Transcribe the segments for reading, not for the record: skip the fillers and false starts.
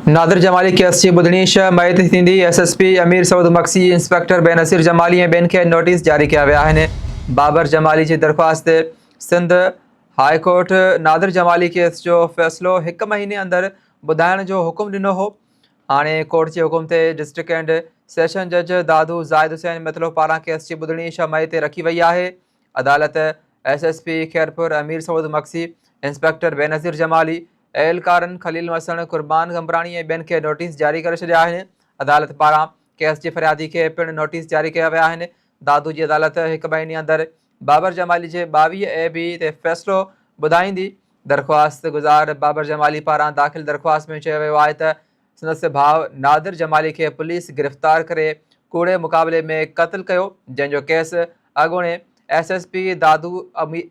Nadir Jamali case जी ॿुधणी मयत थींदी। एसएसपी अमीर सऊद मक्सी इंस्पेक्टर बेनज़ीर जमाली ऐं ॿियनि खे नोटिस जारी कया विया आहिनि। बाबर जमाली जी दरख़्वास्त ते Sindh high court Nadir Jamali case जो फ़ैसिलो 1 महीने अंदरि ॿुधाइण जो हुकुम ॾिनो हो। हाणे कोर्ट जे हुकुम ते डिस्ट्रिक्ट एंड सेशन जज दादू ज़ाहिद हुसैन मतलो पारां केस जी ॿुधणी मई ते रखी वई आहे। अदालत एसएसपी खैरपुर अमीर सऊद मक्सी इंस्पेक्टर बेनज़ीर जमाली एहलकारनि खलील मसन कुर्बान गमरानी ऐं ॿियनि खे नोटिस जारी करे छॾिया आहिनि। अदालत पारां केस जे फरियादी खे पिणु नोटिस जारी कया विया आहिनि। दादू जी अदालत 1 महीने अंदरि बाबर जमाली जे 22 AB ते फ़ैसिलो ॿुधाईंदी। दरख़्वास्त गुज़ार बाबर जमाली पारां दाख़िल दरख़्वास्त में चयो वियो आहे त संदसि भाउ नादिर जमाली खे पुलिस गिरफ़्तार करे कूड़े मुक़ाबले में क़त्ल कयो, जंहिंजो केस अॻूणे एसएसपी दादू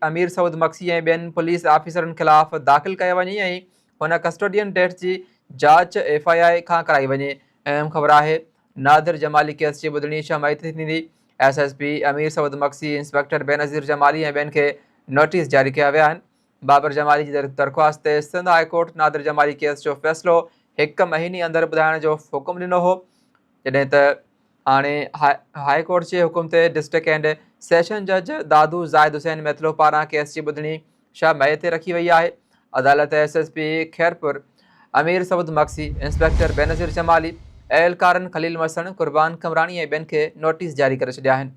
अमीर सऊद मक्सी ऐं ॿियनि पुलिस ऑफिसरनि ख़िलाफ़ दाख़िल कयो वञे ऐं हुन कस्टोडियन डेथ जी जांच FII खां कराई वञे। अहम ख़बर आहे, नादिर जमाली केस जी ॿुधणी मई ते थींदी। एसएसपी अमीर सऊद मक्सी इंस्पेक्टर बेनज़ीर जमाली ऐं ॿियनि खे नोटिस जारी कया विया आहिनि। बाबर जमाली जी दरख़्वास्त ते Sindh high court Nadir Jamali case जो फ़ैसिलो 1 महीने अंदरि ॿुधाइण जो हुकुम ॾिनो हो, जॾहिं त हाणे हाई कोर्ट जे हुकुम ते डिस्ट्रिक्ट एंड सेशन जज दादू ज़ाहिद हुसैन मैथलो पारां केस जी ॿुधणी मई ते रखी वई आहे। अदालत एसएसपी खैरपुर अमीर सऊद मक्सी इंस्पेक्टर बेनज़ीर जमाली एहलकारनि खलील मसन कुर्बान कमरानी ऐं ॿियनि खे नोटिस जारी करे छॾिया आहिनि।